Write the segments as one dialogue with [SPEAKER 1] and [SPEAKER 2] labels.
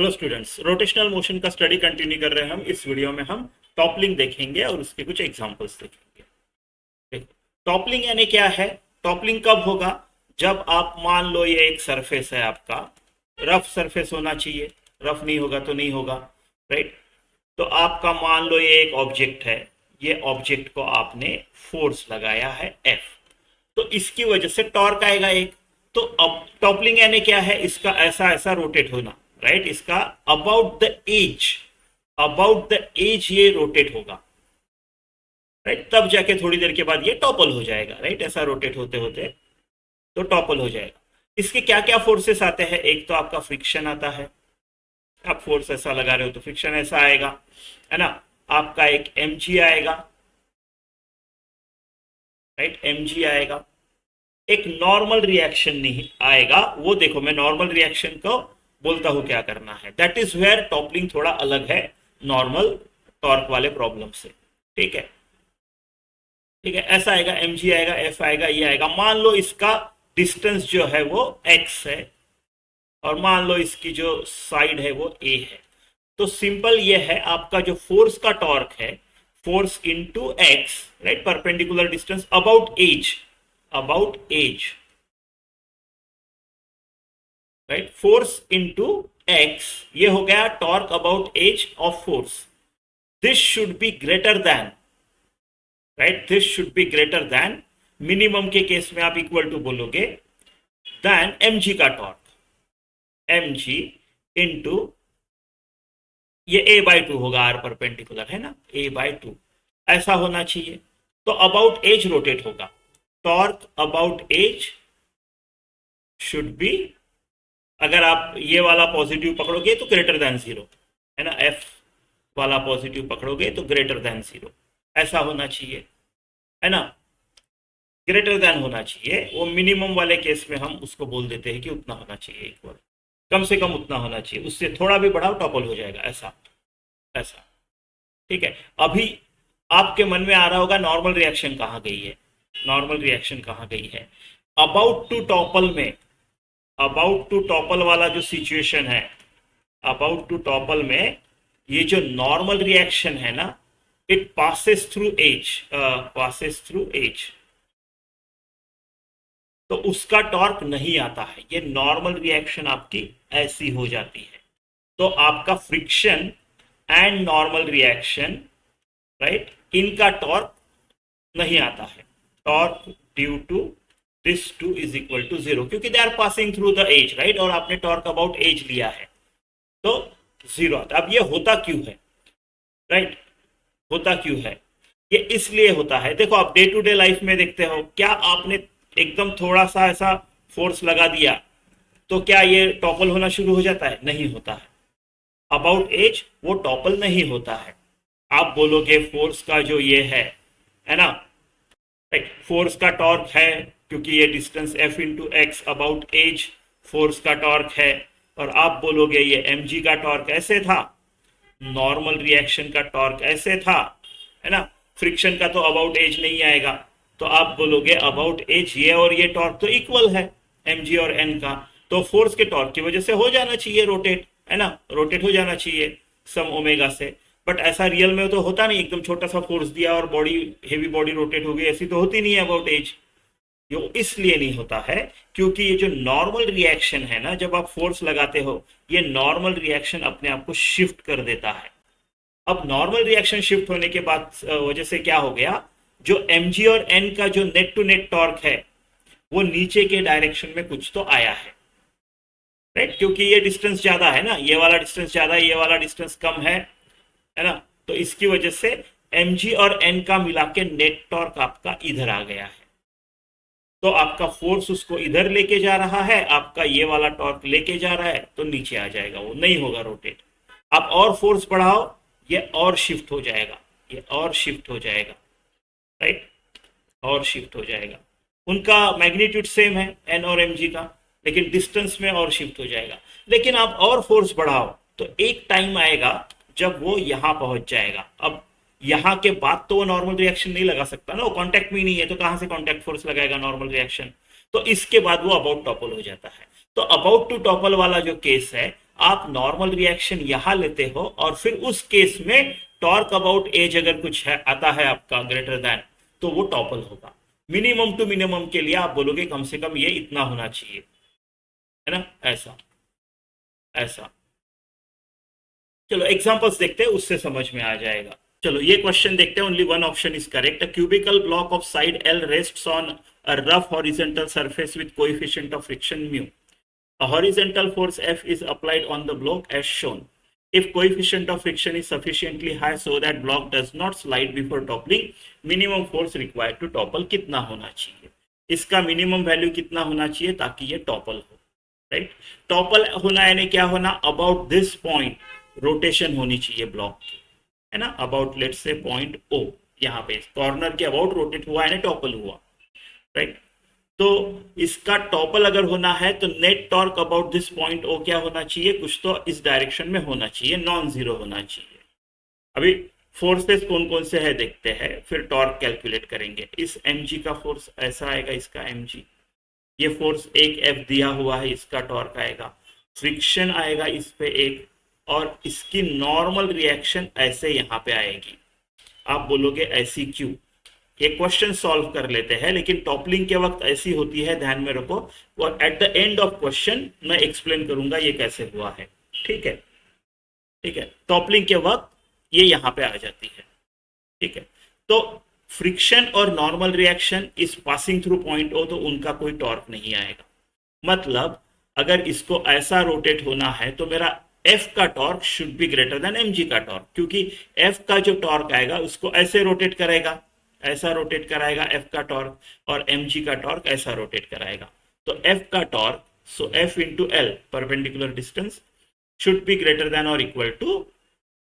[SPEAKER 1] Hello students, rotational motion का study continue कर रहे हैं। हम इस वीडियो में हम टॉपलिंग देखेंगे और उसके कुछ एग्जांपल्स देखेंगे। देखो, टॉपलिंग यानी क्या है? टॉपलिंग कब होगा? जब आप मान लो ये एक सरफेस है आपका, रफ सरफेस होना चाहिए, रफ नहीं होगा तो नहीं होगा, राइट? तो आपका मान लो ये एक ऑब्जेक्ट है, ये ऑब्जेक्ट को आपने फोर्स लगाया है एफ, तो इसकी वजह से टॉर्क आएगा एक। तो अब टॉपलिंग यानी क्या है? इसका ऐसा ऐसा रोटेट होना, राइट? इसका अबाउट द एज ये रोटेट होगा, राइट? तब जाके थोड़ी देर के बाद ये टॉपल हो जाएगा, राइट? ऐसा रोटेट होते होते तो टॉपल हो जाएगा। इसके क्या क्या फोर्सेस आते हैं? एक तो आपका फ्रिक्शन आता है, आप फोर्स ऐसा लगा रहे हो तो फ्रिक्शन ऐसा आएगा, है ना? आपका एक mg आएगा, राइट? mg आएगा। एक नॉर्मल रिएक्शन नहीं आएगा, वो देखो मैं नॉर्मल रिएक्शन को बोलता हूं क्या करना है। दैट इज वेयर टॉपलिंग थोड़ा अलग है नॉर्मल टॉर्क वाले प्रॉब्लम से, ठीक है? ठीक है, ऐसा आएगा, mg आएगा, f आएगा, ये आएगा। मान लो इसका डिस्टेंस जो है वो x है और मान लो इसकी जो साइड है वो a है। तो सिंपल ये है, आपका जो फोर्स का टॉर्क है, force into x, right? Perpendicular distance about edge, right? Force into x, ये हो गया torque about edge of force. This should be greater than, right? This should be greater than, minimum के case में आप equal to बोलोगे, then mg का torque, mg into ये a/2 होगा, r परपेंडिकुलर है ना, a/2 ऐसा होना चाहिए। तो अबाउट एज रोटेट होगा, torque about edge should be, अगर आप ये वाला पॉजिटिव पकड़ोगे तो ग्रेटर देन जीरो, है ना? एफ वाला पॉजिटिव पकड़ोगे तो ग्रेटर देन जीरो ऐसा होना चाहिए, है ना? ग्रेटर देन होना चाहिए। वो मिनिमम वाले केस में हम उसको बोल देते हैं कि उतना होना चाहिए, इक्वल, कम से कम उतना होना चाहिए, उससे थोड़ा भी बढ़ाओ टॉपल हो जाएगा, ऐसा ऐसा, ठीक है? अभी आपके मन में आ रहा होगा नॉर्मल रिएक्शन कहाँ गई है, नॉर्मल रिएक्शन कहाँ गई है? अबाउट टू टॉपल में, अबाउट टू टॉपल वाला जो सिचुएशन है, अबाउट टू टॉपल में ये जो नॉर्मल रिएक्शन है ना, इट पासेस थ्रू एज, तो उसका टॉर्क नहीं आता है, ये नॉर्मल रिएक्शन आपकी ऐसी हो जाती है। तो आपका friction and normal reaction, right, इनका टॉर्क नहीं आता है। Torque due to this two is equal to zero, क्योंकि they are passing through the edge, right? और आपने टॉर्क अबाउट एज लिया है तो जीरो आता। अब ये होता क्यों है, राइट? होता क्यों है? ये इसलिए होता है, देखो आप डे टू डे लाइफ में देखते हो, क्या आपने एकदम थोड़ा सा ऐसा फोर्स लगा दिया तो क्या ये टॉपल होना शुरू हो जाता है? नहीं होता है। अबाउट एज वो टॉपल नहीं होता है। आप बोलोगे फोर्स का जो ये है ना, फोर्स का टॉर्क है, क्योंकि ये distance f into x about edge force का टॉर्क है, और आप बोलोगे ये mg का टॉर्क ऐसे था, नॉर्मल रिएक्शन का टॉर्क ऐसे था, है ना? फ्रिक्शन का तो अबाउट एज नहीं आएगा, तो आप बोलोगे अबाउट एज ये और ये टॉर्क तो इक्वल है mg और n का, तो फोर्स के टॉर्क की वजह से हो जाना चाहिए रोटेट, है ना? रोटेट हो जाना चाहिए सम ओमेगा से। बट ऐसा रियल में तो होता नहीं, एकदम छोटा सा फोर्स दिया और बॉडी, हेवी बॉडी रोटेट हो गई, ऐसी तो होती नहीं है अबाउट एज। ये इसलिए नहीं होता है क्योंकि ये जो नॉर्मल रिएक्शन है ना, जब आप फोर्स लगाते हो, ये नॉर्मल रिएक्शन अपने आप को शिफ्ट कर देता है। अब नॉर्मल रिएक्शन शिफ्ट होने के बाद वजह से क्या हो गया, जो mg और n का जो नेट टू नेट टॉर्क है वो नीचे के डायरेक्शन में कुछ तो आया है, राइट? क्योंकि ये डिस्टेंस ज्यादा है ना, ये वाला डिस्टेंस ज्यादा है, ये वाला डिस्टेंस कम है ना? तो इसकी वजह से mg और n का मिला के नेट टॉर्क आपका इधर आ गया है, तो आपका फोर्स उसको इधर लेके जा रहा है, आपका ये वाला टॉर्क लेके जा रहा है, तो नीचे आ जाएगा, वो नहीं होगा रोटेट। आप और फोर्स बढ़ाओ, ये और शिफ्ट हो जाएगा, ये और शिफ्ट हो जाएगा, राइट? और शिफ्ट हो जाएगा। उनका मैग्नीट्यूड सेम है n और mg का, लेकिन डिस्टेंस में और शिफ्ट हो जाएगा। लेकिन आप और फोर्स बढ़ाओ तो एक टाइम आएगा जब वो यहां पहुंच जाएगा। अब यहां के बाद तो वो नॉर्मल रिएक्शन नहीं लगा सकता ना, वो कांटेक्ट में नहीं है, तो कहां से कांटेक्ट फोर्स लगाएगा नॉर्मल रिएक्शन? तो इसके बाद वो अबाउट टॉपल हो जाता है। तो अबाउट टू टॉपल वाला जो केस है, आप नॉर्मल रिएक्शन यहां लेते हो और फिर उस केस में टॉर्क अबाउट एज अगर कुछ है आता है आपका ग्रेटर देन, तो वो टॉपल होगा। मिनिमम टू मिनिमम के लिए आप बोलोगे कम से कम ये इतना होना चाहिए, है ना, ऐसा ऐसा। चलो एग्जांपल्स देखते हैं, उससे समझ में आ जाएगा। चलो ये क्वेश्चन देखते हैं, only one option is correct. A cubical block of side L rests on a rough horizontal surface with coefficient of friction mu. A horizontal force F is applied on the block as shown. If coefficient of friction is sufficiently high so that block does not slide before toppling, minimum force required to topple कितना होना चाहिए? इसका minimum value कितना होना चाहिए ताकि ये topple हो, राइट? टॉपल होना यानी क्या होना? अबाउट दिस पॉइंट रोटेशन होनी चाहिए ब्लॉक की, है ना, अबाउट लेट्स से पॉइंट ओ, यहाँ पे कॉर्नर के अबाउट रोटेट हुआ यानी टॉपल हुआ, राइट? तो इसका टॉपल अगर होना है तो net torque about this point O क्या होना चाहिए? कुछ तो इस डायरेक्शन में होना चाहिए, नॉन जीरो होना चाहिए। अभी फोर्सेस कौन कौन से है देखते हैं, फिर टॉर्क कैलकुलेट करेंगे। इस mg का फोर्स ऐसा आएगा, इसका mg, ये फोर्स एक F दिया हुआ है, इसका टॉर्क आएगा, फ्रिक्शन आएगा इस पे एक, और इसकी नॉर्मल रिएक्शन ऐसे यहाँ पे आएगी। आप बोलोगे ऐसी क्यों? ये क्वेश्चन सॉल्व कर लेते हैं, लेकिन टॉपलिंग के वक्त ऐसी होती है, ध्यान में रखो। और at the end of question मैं एक्सप्लेन करूंगा ये कैसे हुआ है, ठीक है? ठीक है, टॉपलिंग के वक्त ये यहां पे आ जाती है, ठीक है? तो फ्रिक्शन और नॉर्मल रिएक्शन इस पासिंग थ्रू पॉइंट ओ, तो उनका कोई टॉर्क नहीं आएगा। मतलब अगर इसको ऐसा रोटेट होना है तो मेरा F का torque should be greater then mg का टॉर्क, क्योंकि F का जो टॉर्क आएगा उसको ऐसे रोटेट करेगा, ऐसा रोटेट कराएगा F का टॉर्क, और mg का टॉर्क ऐसा रोटेट कराएगा। तो F का torque, so F into L, perpendicular distance, should be greater then और इक्वल टू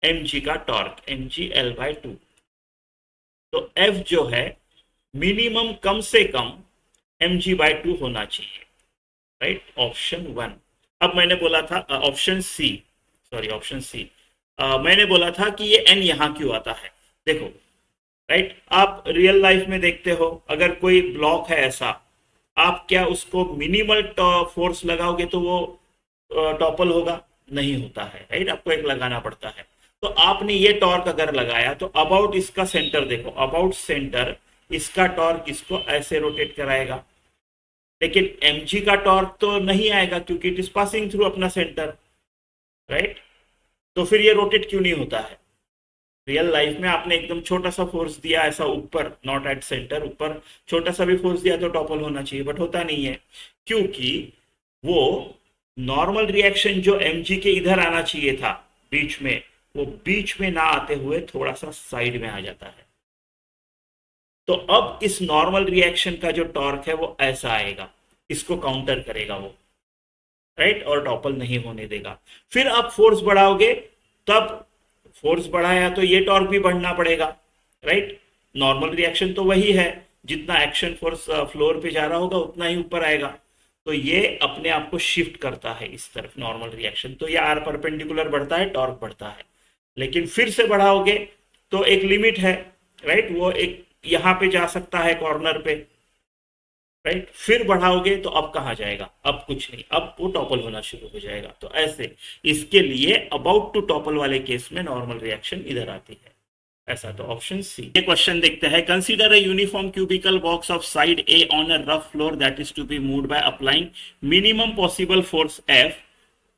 [SPEAKER 1] mg का टॉर्क, mg l बाय 2। तो F जो है मिनिमम कम से कम mg बाय 2 होना चाहिए, राइट? ऑप्शन 1। अब मैंने बोला था option C, sorry option C, मैंने बोला था कि ये n यहां क्यों आता है। देखो, राइट, आप रियल लाइफ में देखते हो, अगर कोई ब्लॉक है ऐसा, आप क्या उसको मिनिमल फोर्स लगाओगे तो वो टॉपल होगा? नहीं होता है, राइट? आपको एक लगाना पड़ता है। तो आपने ये टॉर्क अगर लगाया तो अबाउट इसका सेंटर देखो, अबाउट सेंटर इसका टॉर्क इसको ऐसे रोटेट कराएगा, लेकिन mg का टॉर्क तो नहीं आएगा क्योंकि इट इज पासिंग थ्रू अपना सेंटर, राइट? तो फिर ये रोटेट क्यों नहीं होता है? रियल लाइफ में आपने एकदम छोटा सा फोर्स दिया ऐसा ऊपर, नॉट एट सेंटर, ऊपर छोटा सा भी फोर्स दिया तो टॉपल होना चाहिए, बट होता नहीं है, क्योंकि वो नॉर्मल रिएक्शन जो mg के इधर आना चाहिए था बीच में, वो बीच में ना आते हुए थोड़ा सा साइड में आ जाता है। तो अब इस नॉर्मल रिएक्शन का जो टॉर्क है वो ऐसा आएगा, इसको काउंटर करेगा वो, राइट? और टॉपल नहीं होने देगा। फिर आप फोर्स बढ़ाओगे, तब फोर्स बढ़ाया तो ये टॉर्क भी बढ़ना पड़ेगा, राइट? नॉर्मल रिएक्शन तो वही है, जितना एक्शन फोर्स फ्लोर पे जा रहा होगा उतना ही ऊपर आएगा, तो ये अपने आप को शिफ्ट करता है इस तरफ नॉर्मल रिएक्शन, तो ये आर परपेंडिकुलर बढ़ता है, टॉर्क बढ़ता है। लेकिन फिर से बढ़ाओगे तो एक लिमिट है, राइट? वो एक यहां पे जा सकता है कॉर्नर पे, राइट? फिर बढ़ाओगे तो अब कहाँ जाएगा? अब कुछ नहीं, अब वो टॉपल होना शुरू हो जाएगा। तो ऐसे इसके लिए अबाउट टू टॉपल वाले केस में नॉर्मल रिएक्शन इधर आती है, ऐसा। तो ऑप्शन सी। ये क्वेश्चन देखते हैं, consider a uniform cubical box of side a on a rough floor that is to be moved by applying minimum possible force F,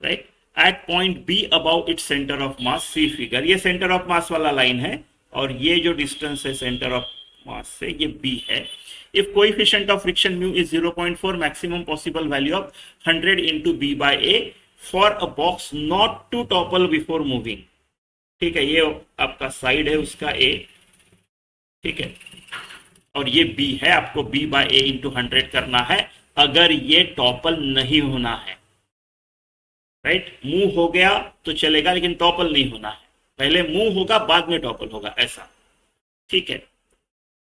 [SPEAKER 1] right, at point B about its centre of mass, see figure. ये centre of mass वाला line है और ये जो distance है centre of मास से, ये B है। If coefficient of friction mu is 0.4, maximum possible value of 100 into B by A for a box not to topple before moving। ठीक है, ये आपका साइड है उसका A, ठीक है, और ये B है, आपको B by A into 100 करना है अगर ये टॉपल नहीं होना है, राइट? मूव हो गया तो चलेगा लेकिन टॉपल नहीं होना है, पहले मूव होगा बाद में टॉपल होगा, ऐसा, ठीक है?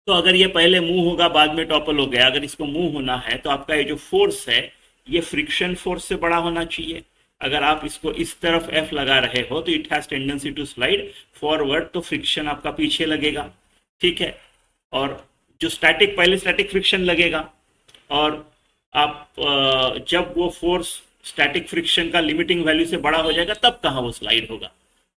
[SPEAKER 1] तो अगर ये पहले मूव होगा बाद में टॉपल हो गया, अगर इसको मूव होना है तो आपका ये जो फोर्स है ये फ्रिक्शन फोर्स से बड़ा होना चाहिए। अगर आप इसको इस तरफ F लगा रहे हो तो it has tendency to slide forward, तो फ्रिक्शन आपका पीछे लगेगा, ठीक है? और जो स्टैटिक, पहले स्टैटिक फ्रिक्शन लगेगा, और आप जब वो फोर्स स्टैटिक फ्रिक्शन का लिमिटिंग वैल्यू से बड़ा हो जाएगा तब कहाँ वो स्लाइड होगा।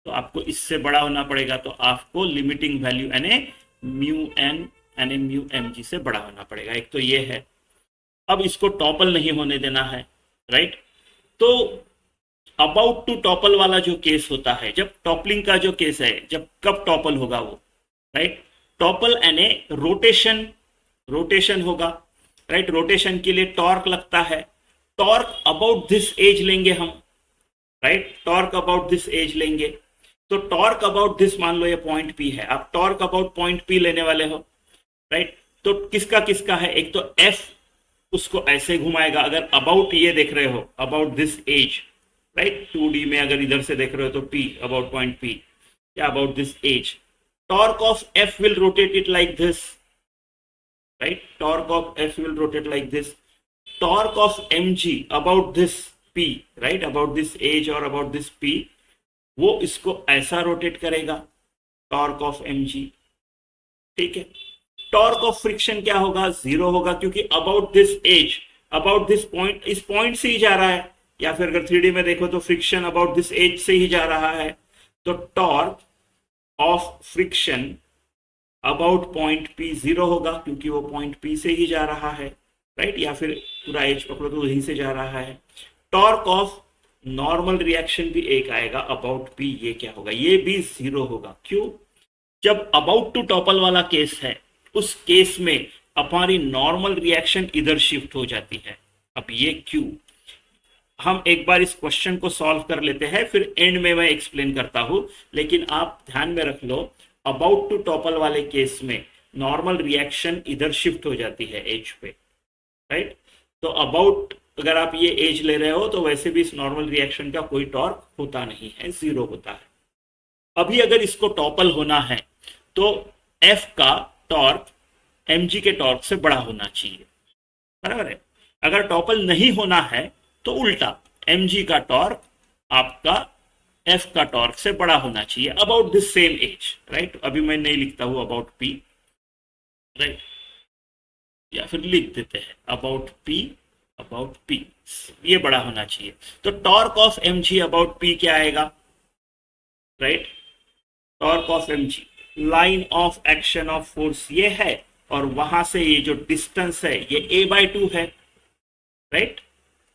[SPEAKER 1] तो आपको इससे बड़ा होना पड़ेगा, तो आपको लिमिटिंग वैल्यू यानी म्यू एन यानी म्यू एम जी से बड़ा होना पड़ेगा। एक तो ये है। अब इसको टॉपल नहीं होने देना है, राइट। तो अबाउट टू टॉपल वाला जो केस होता है, जब टॉपलिंग का जो केस है, जब कब टॉपल होगा वो, राइट। टॉपल यानी रोटेशन, रोटेशन होगा, राइट। रोटेशन के लिए टॉर्क लगता है। टॉर्क अबाउट दिस एज लेंगे हम, right. Torque about this edge लेंगे। तो टॉर्क अबाउट दिस मान लो ये पॉइंट पी है, आप टॉर्क अबाउट पॉइंट पी लेने वाले हो, राइट। तो किसका किसका है, एक तो एफ उसको ऐसे घुमाएगा, अगर अबाउट ये देख रहे हो about this as, right. 2D में अगर इधर से देख रहे हो तो P अबाउट पॉइंट P या about this edge. Torque of F will rotate it like this, right? Torque of F will rotate like this. Torque of mg about this P, right? About this edge or about this P, वो इसको ऐसा rotate करेगा, torque of mg, ठीक है। Torque of friction क्या होगा, 0 होगा, क्योंकि about this edge, about this point, इस पॉइंट से ही जा रहा है, या फिर अगर 3D में देखो तो फ्रिक्शन अबाउट दिस एज से ही जा रहा है। तो torque of friction about point P 0 होगा, क्योंकि वो पॉइंट P से ही जा रहा है, राइट। या फिर पूरा एज पकड़ो तो वहीं से जा रहा है। टॉर्क ऑफ नॉर्मल रिएक्शन भी एक आएगा अबाउट P, ये क्या होगा, ये भी 0 होगा। क्यों, जब अबाउट टू टॉपल वाला केस है, उस केस में हमारी नॉर्मल रिएक्शन इधर शिफ्ट हो जाती है। अब ये क्यों, हम एक बार इस क्वेश्चन को सॉल्व कर लेते हैं, फिर एंड में मैं एक्सप्लेन करता हूं। लेकिन आप ध्यान में रख लो, अबाउट टू टॉपल वाले केस में नॉर्मल रिएक्शन इधर शिफ्ट हो जाती है एज पे, राइट। तो अबाउट अगर आप ये एज ले रहे हो तो वैसे भी इस नॉर्मल रिएक्शन का कोई टॉर्क होता नहीं है, 0 होता है। अभी अगर इसको टॉपल होना है तो F का टॉर्क mg के टॉर्क से बड़ा होना चाहिए, बराबर है। अगर टॉपल नहीं होना है तो उल्टा, mg का टॉर्क आपका F का टॉर्क से बड़ा होना चाहिए about this same edge, right. अभी मैं नहीं लिखता हूं अबाउट P, राइट, या फिर लिख देते हैं अबाउट P, ये बड़ा होना चाहिए। तो torque of mg about P क्या आएगा, right. Torque of mg, line of action of force ये है, और वहां से ये जो डिस्टेंस है ये a/2 है, right.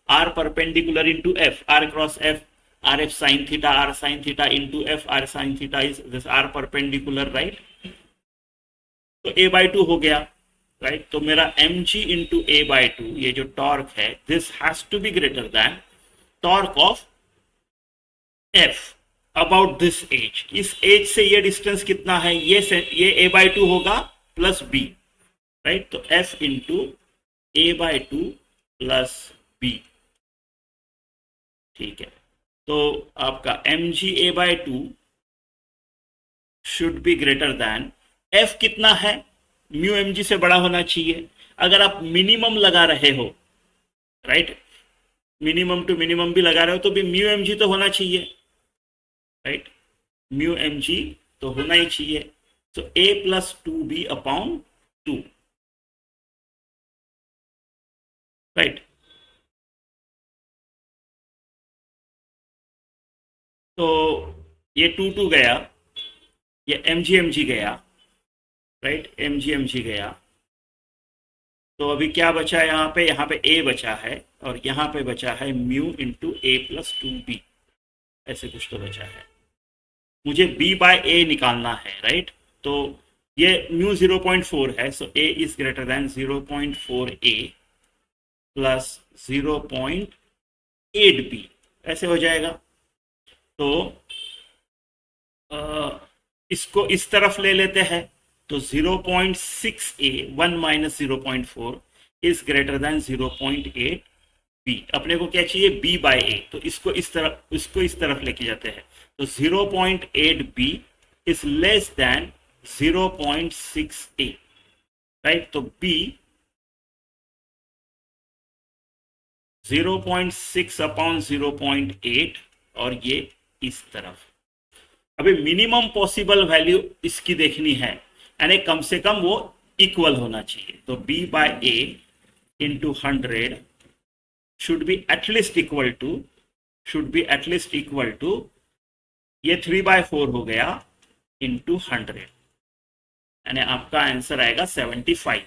[SPEAKER 1] r perpendicular into f, r cross f, rf sin theta, r sin theta into f, r sin theta is this r perpendicular, right। तो a/2 हो गया, राइट। तो मेरा mg into a/2, ये जो टॉर्क है, this has to be greater than torque of f about this edge. इस edge से ये डिस्टेंस कितना है, ये a/2 होगा प्लस b, राइट। तो f into a/2 plus b, ठीक है। तो आपका mg a/2 should be greater than f, कितना है, म्यू mg से बड़ा होना चाहिए। अगर आप मिनिमम लगा रहे हो, राइट, मिनिमम टू मिनिमम भी लगा रहे हो तो भी म्यू mg तो होना चाहिए, राइट। म्यू mg तो होना ही चाहिए। तो a plus 2b upon 2, right. तो ये 2 गया, ये mg गया, राइट, mg गया। तो अभी क्या बचा है यहाँ पे a बचा है, और यहाँ पे बचा है mu into a plus 2b, ऐसे कुछ तो बचा है। मुझे b/a निकालना है, राइट। तो ये म्यू 0.4 है, सो a is greater than 0.4a plus 0.8b, ऐसे हो जाएगा। तो इसको इस तरफ ले लेते हैं, तो 0.6a 1 minus 0.4 is greater than 0.8b। अपने को क्या चाहिए, b/a, तो इसको इस तरफ लेके जाते हैं। तो 0.8b is less than 0.6a, right. तो b 0.6 अपॉन 0.8, और ये इस तरफ। अभी मिनिमम पॉसिबल वैल्यू इसकी देखनी है, यानी कम से कम वो इक्वल होना चाहिए। तो b/a into 100 should be at least equal to ये 3/4 हो गया इंटू 100, यानी आपका आंसर आएगा 75।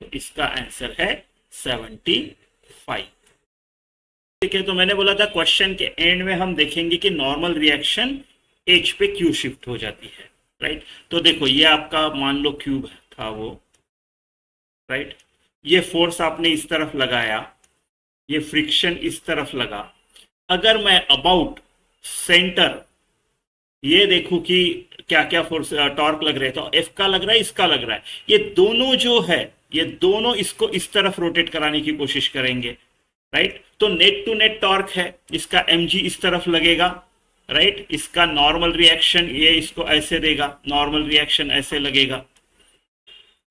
[SPEAKER 1] तो इसका आंसर है 75। ठीक है, तो मैंने बोला था क्वेश्चन के एंड में हम देखेंगे कि नॉर्मल रिएक्शन एच पे क्यों शिफ्ट हो जाती है, राइट। तो देखो ये आपका मान लो क्यूब था वो, राइट। ये फोर्स आपने इस तरफ लगाया, ये फ्रिक्शन इस तरफ लगा। अगर मैं अबाउट सेंटर ये देखूं कि क्या क्या फोर्स टॉर्क लग रहे हैं, तो एफ का लग रहा है, इसका लग रहा है, ये दोनों जो है ये दोनों इसको इस तरफ रोटेट कराने की कोशिश करेंगे, राइट। तो नेट टू नेट टॉर्क है, इसका mg इस तरफ लगेगा, राइट। इसका नॉर्मल रिएक्शन ये इसको ऐसे देगा, नॉर्मल रिएक्शन ऐसे लगेगा,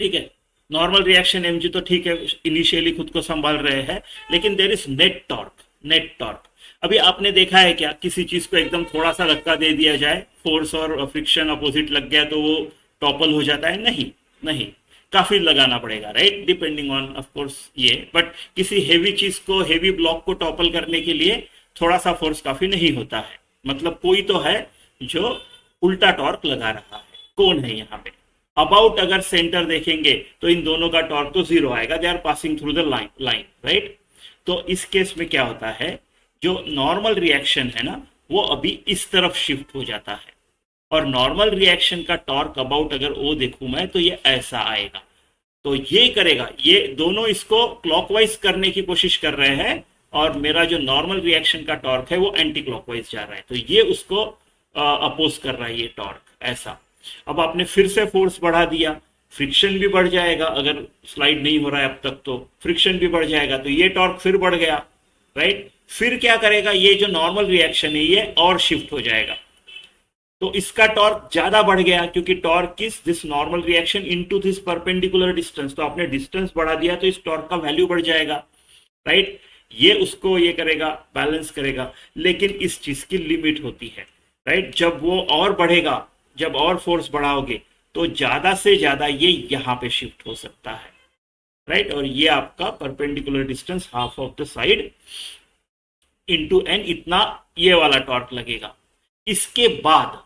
[SPEAKER 1] ठीक है। नॉर्मल रिएक्शन mg तो ठीक है, इनिशियली खुद को संभाल रहे हैं, लेकिन देयर इज नेट टॉर्क। अभी आपने देखा है क्या, किसी चीज को एकदम थोड़ा सा धक्का दे दिया जाए, फोर्स और फ्रिक्शन अपोजिट लग गया तो वो टॉपल हो जाता है? नहीं, काफी लगाना पड़ेगा, right, depending on off course ये। बट किसी हेवी चीज को, हेवी ब्लॉक को टॉपल करने के लिए थोड़ा सा फोर्स काफी नहीं होता है, मतलब कोई तो है जो उल्टा टॉर्क लगा रहा है। कौन है यहाँ पे? अबाउट अगर सेंटर देखेंगे तो इन दोनों का टॉर्क तो जीरो आएगा, they are passing through the line, right. तो इस केस में क्या होता है, जो नॉर्मल रिएक्शन है ना वो अभी इस तरफ शिफ्ट हो जाता है, और नॉर्मल रिएक्शन का टॉर्क अबाउट अगर ओ देखूं मैं तो ये ऐसा आएगा। तो ये करेगा, ये दोनों इसको क्लॉकवाइज करने की कोशिश कर रहे हैं, और मेरा जो नॉर्मल रिएक्शन का टॉर्क है वो एंटी क्लॉकवाइज जा रहा है, तो ये उसको अपोज कर रहा है, ये टॉर्क ऐसा। अब आपने फिर से फोर्स बढ़ा दिया, फ्रिक्शन भी बढ़ जाएगा, अगर स्लाइड नहीं हो रहा है अब तक तो फ्रिक्शन भी बढ़ जाएगा, तो ये टॉर्क फिर बढ़ गया, राइट। फिर क्या करेगा, ये जो नॉर्मल रिएक्शन है ये और शिफ्ट हो जाएगा, तो इसका टॉर्क ज्यादा बढ़ गया, क्योंकि torque is this normal reaction into this perpendicular distance, तो आपने डिस्टेंस बढ़ा दिया तो इस टॉर्क का वैल्यू बढ़ जाएगा, राइट। ये उसको ये करेगा, बैलेंस करेगा, लेकिन इस चीज की लिमिट होती है, राइट। जब वो और बढ़ेगा, जब और फोर्स बढ़ाओगे तो ज्यादा से ज्यादा ये यहां पे शिफ्ट हो सकता है, राइट। और ये आपका perpendicular distance half of the side into n, इतना ये वाला टॉर्क लगेगा। इसके बाद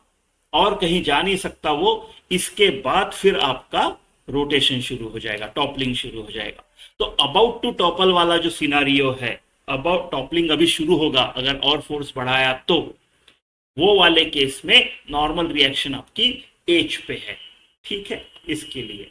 [SPEAKER 1] और कहीं जा नहीं सकता वो, इसके बाद फिर आपका रोटेशन शुरू हो जाएगा, टॉपलिंग शुरू हो जाएगा। तो अबाउट टू टॉपल वाला जो सिनारियो है, अबाउट टॉपलिंग अभी शुरू होगा अगर और फोर्स बढ़ाया तो, वो वाले केस में नॉर्मल रिएक्शन आपकी एच पे है, ठीक है, इसके लिए।